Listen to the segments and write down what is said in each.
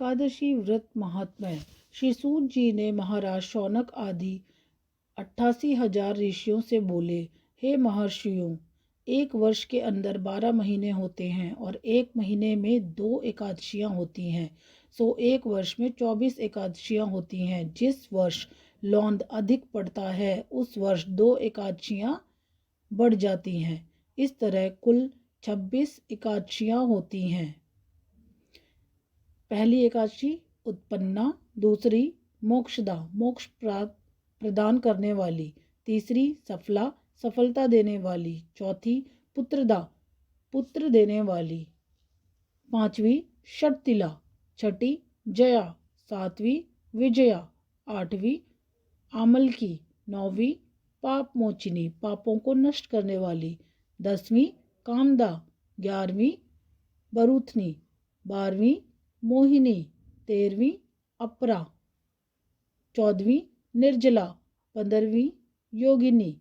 एकादशी व्रत महात्म्य। श्री सूत जी ने महाराज शौनक आदि 88,000 ऋषियों से बोले, हे महर्षियों, एक वर्ष के अंदर 12 महीने होते हैं और एक महीने में 2 एकादशियां होती हैं, सो एक वर्ष में 24 एकादशियां होती हैं। जिस वर्ष लौंद अधिक पड़ता है उस वर्ष 2 एकादशियां बढ़ जाती हैं। इस तरह कुल 26 एकादशियां होती हैं। पहली एकादशी उत्पन्ना, दूसरी मोक्षदा मोक्ष प्रदान करने वाली, तीसरी सफला सफलता देने वाली, चौथी पुत्रदा पुत्र देने वाली, पांचवी षटतिला, छठी जया, सातवीं विजया, आठवीं आमलकी, नौवीं पाप मोचिनी पापों को नष्ट करने वाली, 10वीं कामदा, 11वीं बरूथनी, 12वीं मोहिनी, 13वीं अपरा, 14वीं निर्जला, 15वीं योगिनी,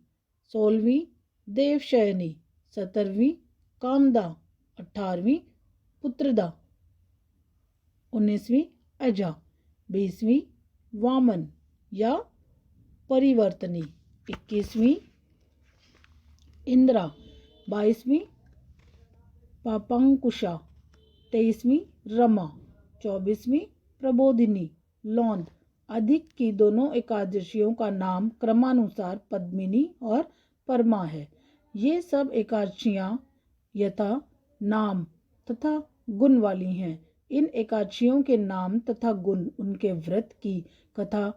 16वीं देवशयनी, 17वीं कामदा, 18वीं पुत्रदा, 19वीं अजा, 20वीं वामन या परिवर्तनी, 21वीं इंद्रा, 22वीं पापांकुशा, 23वीं रमा, 24वीं प्रबोधिनी। लौंद अधिक की दोनों एकादशियों का नाम क्रमानुसार पद्मिनी और परमा है। ये सब एकादशियां यथा नाम तथा गुण वाली हैं। इन एकादशियों के नाम तथा गुण उनके व्रत की कथा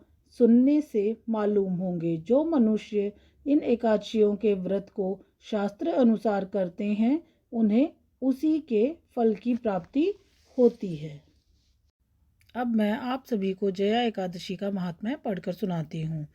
सुनने से मालूम होंगे। जो मनुष्य इन एकादशियों के व्रत को शास्त्र अनुसार करते हैं उन्हें उसी के फल की प्राप्ति होती है। अब मैं आप सभी को जया एकादशी का महात्म्य पढ़कर सुनाती हूँ।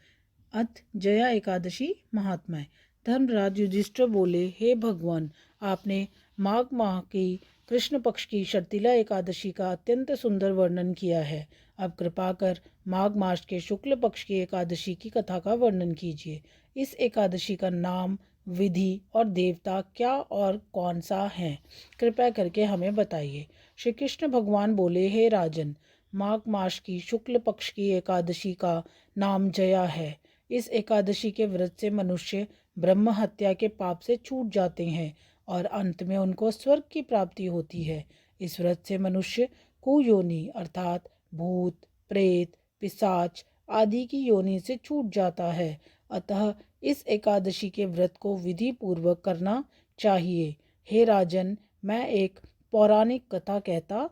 अथ जया एकादशी महात्म्य। धर्मराज युधिष्ठिर बोले, हे भगवान, आपने माघ माह की कृष्ण पक्ष की षटतिला एकादशी का अत्यंत सुंदर वर्णन किया है। अब कृपा कर माघ मास के शुक्ल पक्ष की एकादशी की कथा का वर्णन कीजिए। इस एकादशी का नाम, विधि और देवता क्या और कौन सा है, कृपया करके हमें बताइए। श्री कृष्ण भगवान बोले, हे राजन, माघ मास की शुक्ल पक्ष की एकादशी का नाम जया है। इस एकादशी के व्रत से मनुष्य ब्रह्म हत्या के पाप से छूट जाते हैं और अंत में उनको स्वर्ग की प्राप्ति होती है। इस व्रत से मनुष्य कुयोनि अर्थात भूत, प्रेत, पिशाच आदि की योनि से छूट जाता है। अतः इस एकादशी के व्रत को विधि पूर्वक करना चाहिए। हे राजन, मैं एक पौराणिक कथा कहता हूँ।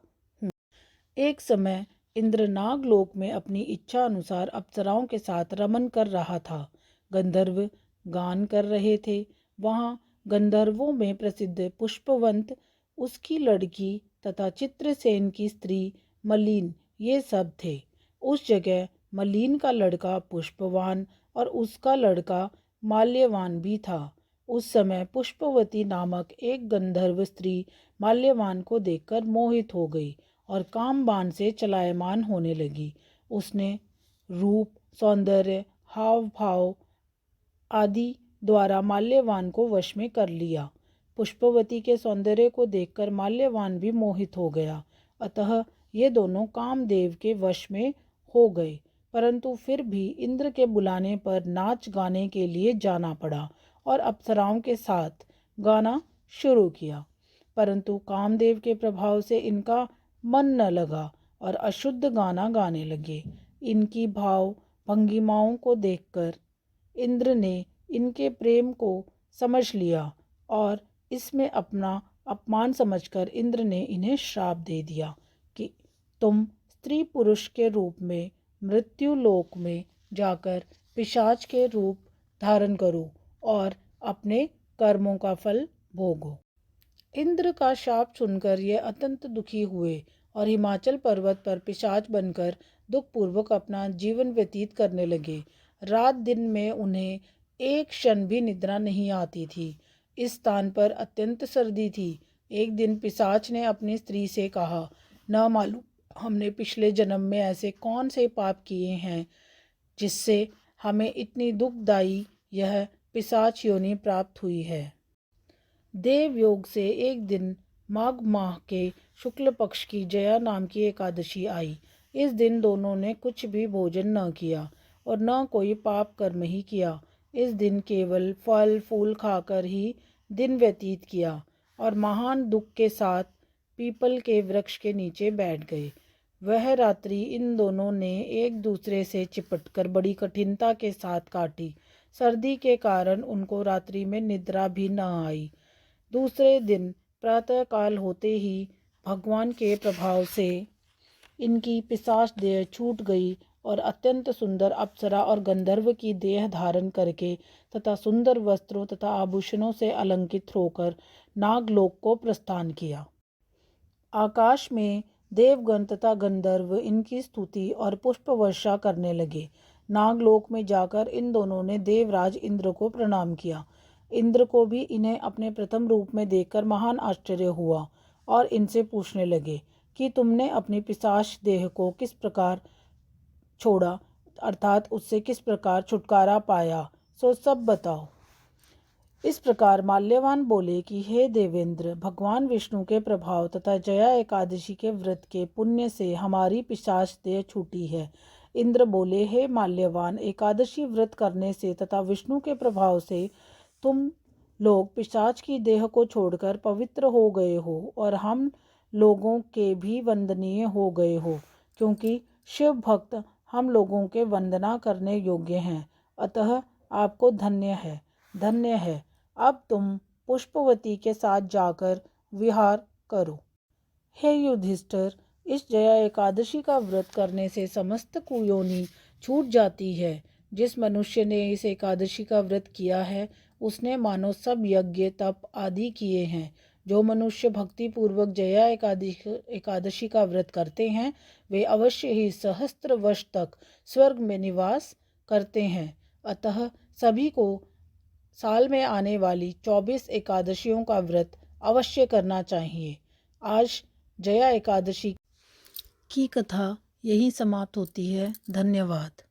एक समय इंद्र नागलोक में अपनी इच्छा अनुसार अप्सराओं के साथ रमन कर रहा था। गंधर्व गान कर रहे थे। वहाँ गंधर्वों में प्रसिद्ध पुष्पवंत, उसकी लड़की तथा चित्रसेन की स्त्री मलिन, ये सब थे। उस जगह मलिन का लड़का पुष्पवान और उसका लड़का माल्यवान भी था। उस समय पुष्पवती नामक एक गंधर्व स्त्री माल्यवान को देखकर मोहित हो गई और कामबाण से चलायमान होने लगी। उसने रूप, सौंदर्य, हाव भाव आदि द्वारा माल्यवान को वश में कर लिया। पुष्पवती के सौंदर्य को देखकर माल्यवान भी मोहित हो गया। अतः ये दोनों कामदेव के वश में हो गए। परंतु फिर भी इंद्र के बुलाने पर नाच गाने के लिए जाना पड़ा और अप्सराओं के साथ गाना शुरू किया। परंतु कामदेव के प्रभाव से इनका मन न लगा और अशुद्ध गाना गाने लगे। इनकी भाव भंगिमाओं को देखकर इंद्र ने इनके प्रेम को समझ लिया और इसमें अपना अपमान समझकर इंद्र ने इन्हें श्राप दे दिया कि तुम स्त्री पुरुष के रूप में मृत्यु लोक में जाकर पिशाच के रूप धारण करो और अपने कर्मों का फल भोगो। इंद्र का शाप सुनकर ये अत्यंत दुखी हुए और हिमाचल पर्वत पर पिशाच बनकर दुखपूर्वक अपना जीवन व्यतीत करने लगे। रात दिन में उन्हें एक क्षण भी निद्रा नहीं आती थी। इस स्थान पर अत्यंत सर्दी थी। एक दिन पिशाच ने अपनी स्त्री से कहा, न मालूम हमने पिछले जन्म में ऐसे कौन से पाप किए हैं जिससे हमें इतनी दुखदायी यह पिशाच योनि प्राप्त हुई है। देवयोग से एक दिन माघ माह के शुक्ल पक्ष की जया नाम की एकादशी आई। इस दिन दोनों ने कुछ भी भोजन न किया और न कोई पाप कर्म ही किया। इस दिन केवल फल फूल खाकर ही दिन व्यतीत किया और महान दुख के साथ पीपल के वृक्ष के नीचे बैठ गए। वह रात्रि इन दोनों ने एक दूसरे से चिपटकर बड़ी कठिनता के साथ काटी। सर्दी के कारण उनको रात्रि में निद्रा भी न आई। दूसरे दिन प्रातःकाल होते ही भगवान के प्रभाव से इनकी पिशाच देह छूट गई और अत्यंत सुंदर अप्सरा और गंधर्व की देह धारण करके तथा सुंदर वस्त्रों तथा आभूषणों से अलंकृत होकर नागलोक को प्रस्थान किया। आकाश में देवगण तथा गंधर्व इनकी स्तुति और पुष्प वर्षा करने लगे। नागलोक में जाकर इन दोनों ने देवराज इंद्र को प्रणाम किया। इंद्र को भी इन्हें अपने प्रथम रूप में देखकर महान आश्चर्य हुआ और इनसे पूछने लगे कि तुमने अपनी पिशाच देह को किस प्रकार छोड़ा, अर्थात उससे किस प्रकार छुटकारा पाया, सो सब बताओ। इस प्रकार माल्यवान बोले कि हे देवेंद्र, भगवान विष्णु के प्रभाव तथा जया एकादशी के व्रत के पुण्य से हमारी पिशाच देह छूटी है। इंद्र बोले, हे माल्यवान, एकादशी व्रत करने से तथा विष्णु के प्रभाव से तुम लोग पिशाच की देह को छोड़कर पवित्र हो गए हो और हम लोगों के भी वंदनीय हो गए हो, क्योंकि शिव भक्त हम लोगों के वंदना करने योग्य हैं। अतः आपको धन्य है। अब तुम पुष्पवती के साथ जाकर विहार करो। हे युधिष्ठिर, इस जया एकादशी का व्रत करने से समस्त कुयोनि छूट जाती है। जिस मनुष्य ने इस एकादशी का व्रत किया है उसने मानो सब यज्ञ तप आदि किए हैं। जो मनुष्य भक्ति पूर्वक जया एकादशी का व्रत करते हैं वे अवश्य ही सहस्त्र वर्ष तक स्वर्ग में निवास करते हैं। अतः सभी को साल में आने वाली 24 एकादशियों का व्रत अवश्य करना चाहिए। आज जया एकादशी की कथा यहीं समाप्त होती है। धन्यवाद।